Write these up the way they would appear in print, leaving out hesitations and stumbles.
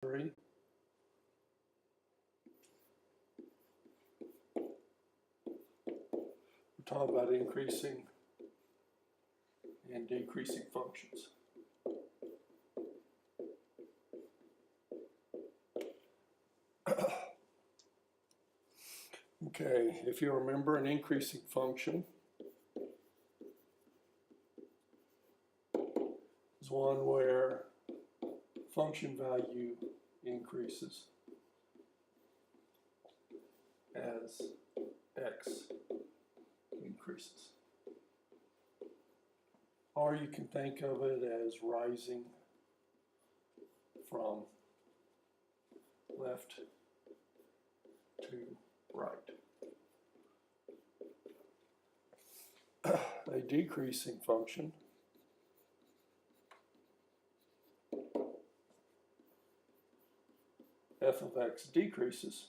3. We're talking about increasing and decreasing functions. Okay, if you remember, an increasing function is one where function value increases as x increases. Or you can think of it as rising from left to right. A decreasing function f of x decreases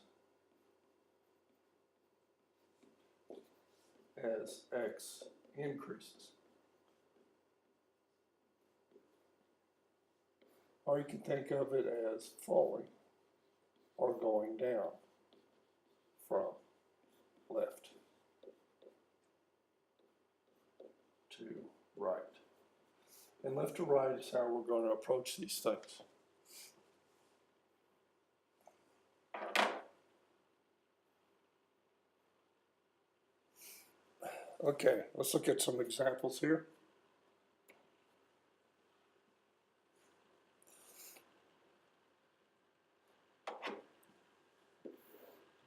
as x increases. Or you can think of it as falling or going down from left to right. And left to right is how we're going to approach these things. Okay, let's look at some examples here.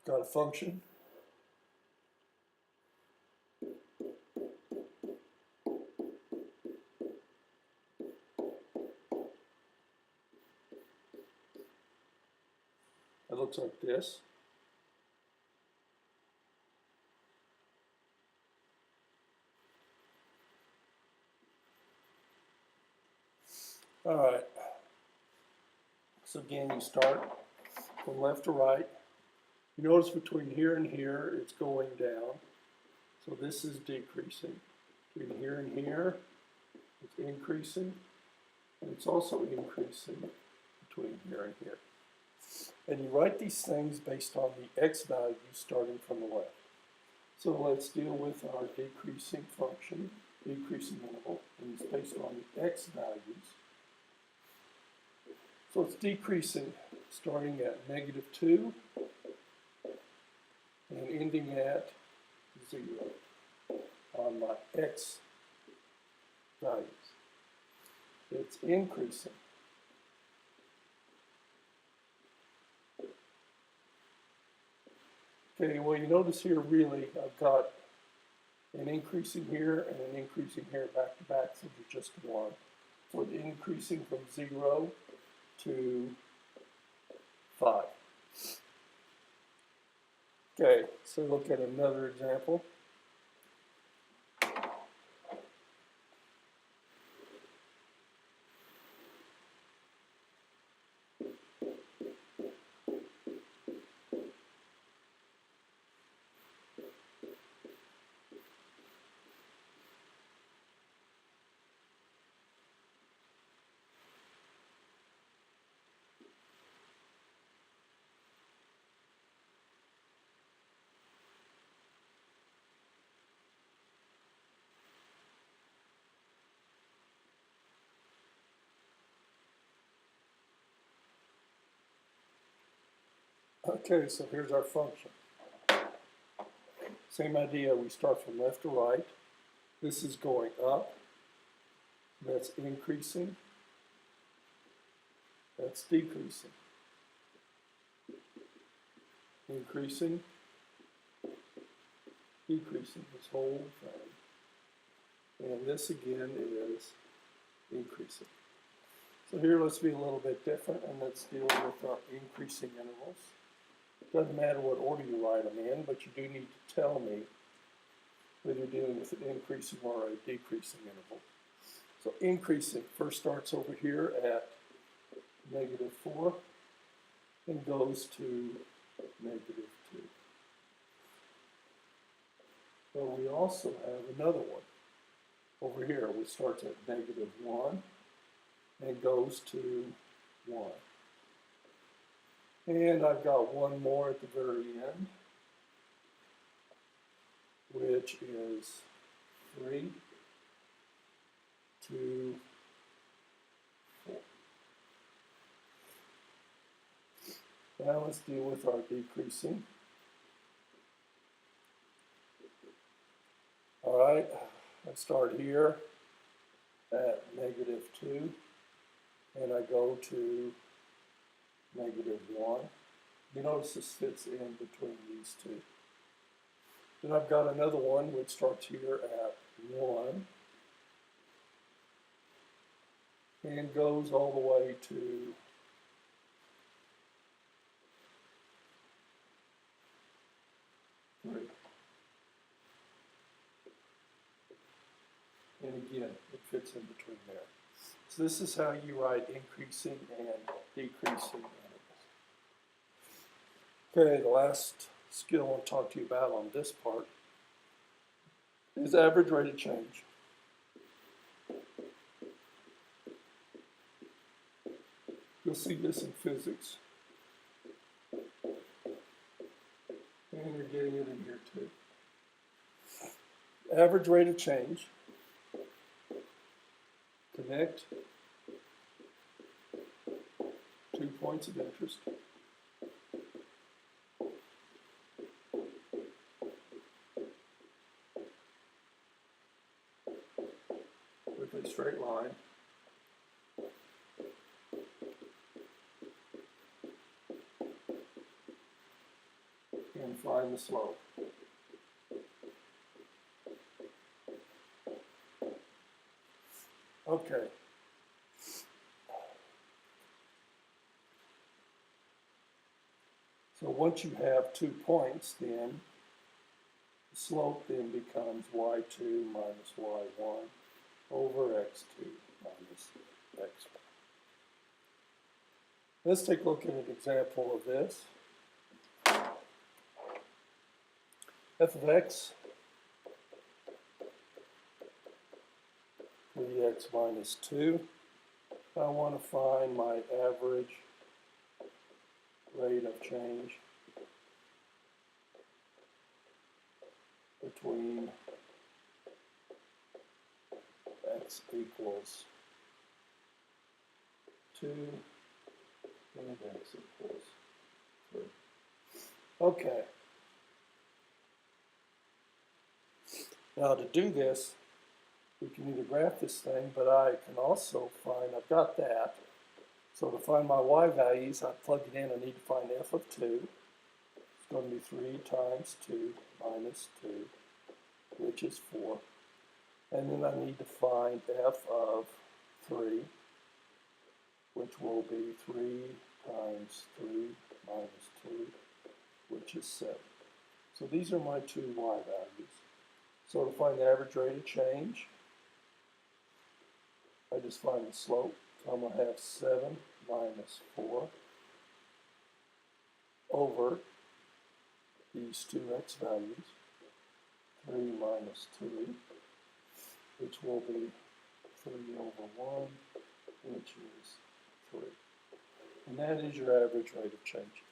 Got a function. It looks like this. All right. So again, you start from left to right. You notice between here and here, it's going down. So this is decreasing. Between here and here, it's increasing. And it's also increasing between here and here. And you write these things based on the x value starting from the left. So let's deal with our decreasing function, decreasing interval, and it's based on the x values. So it's decreasing starting at -2 and ending at 0 on my x values. It's increasing. Okay, well, you notice here really I've got an increasing here and an increasing here back to back, so they're just one. So it's increasing from 0 to 5. Okay, so look at another example. Okay, so here's our function. Same idea, we start from left to right. This is going up. That's increasing. That's decreasing. Increasing. Decreasing, this whole thing. And this again is increasing. So here let's be a little bit different and let's deal with our increasing intervals. Doesn't matter what order you write them in, but you do need to tell me whether you're dealing with an increasing or a decreasing interval. So increasing first starts over here at -4 and goes to -2. But we also have another one over here, which starts at -1 and goes to 1. And I've got one more at the very end, which is 3, 2, 4. Now let's deal with our decreasing. All right, I start here at -2, and I go to -1. You notice this fits in between these two. Then I've got another one which starts here at 1 and goes all the way to 3. And again, it fits in between there. So this is how you write increasing and decreasing intervals. Okay, the last skill I want to talk to you about on this part is average rate of change. You'll see this in physics. And you're getting it in here too. Average rate of change. Connect 2 points of interest. With a straight line. And find the slope. Okay. So once you have 2 points, then the slope then becomes y2 minus y1 over x2 minus x1. Let's take a look at an example of this. F of x, 3x minus 2. I want to find my average rate of change between x equals 2 and x equals 3. Okay. Now to do this, we can either graph this thing, but I can also find, I've got that. So to find my y values, I plug it in, I need to find f of 2. It's going to be 3 times 2 minus 2, which is 4. And then I need to find f of 3, which will be 3 times 3 minus 2, which is 7. So these are my 2 y values. So to find the average rate of change, I just find the slope. So I'm going to have 7 minus 4 over these two x values, 3 minus 2, which will be 3 over 1, which is 3. And that is your average rate of change.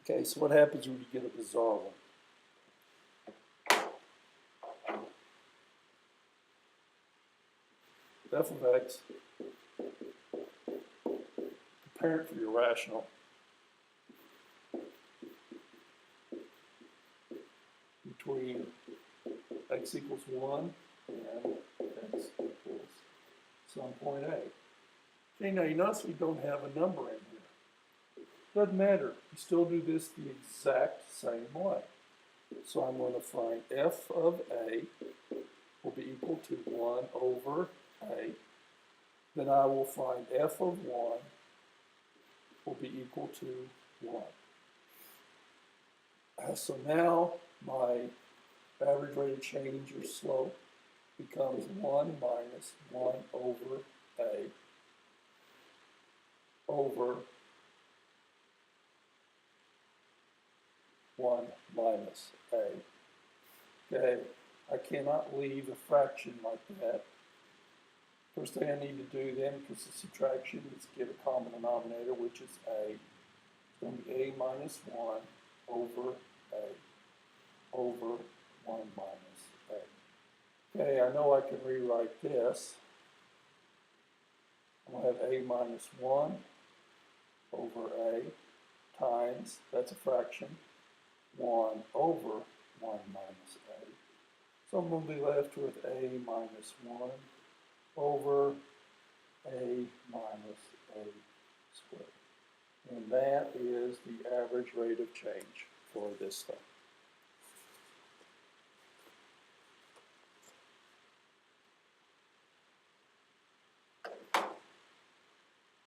Okay, so what happens when you get a bizarre one? F of x, prepare it for your rational. Between x equals 1 and x equals some point A. Okay, now you notice we don't have a number in here. Doesn't matter. You still do this the exact same way. So I'm going to find f of A will be equal to 1 over A. Then I will find f of 1 will be equal to 1. So now my average rate of change or slope becomes 1 minus 1 over A over 1 minus A. Okay, I cannot leave a fraction like that First thing I need to do then, because it's subtraction, is get a common denominator, which is a. It's going to be a minus 1 over a over 1 minus a. Okay, I know I can rewrite this. I'm going to have a minus 1 over a times, that's a fraction, 1 over 1 minus a. So I'm going to be left with a minus 1 over a minus a squared. And that is the average rate of change for this thing.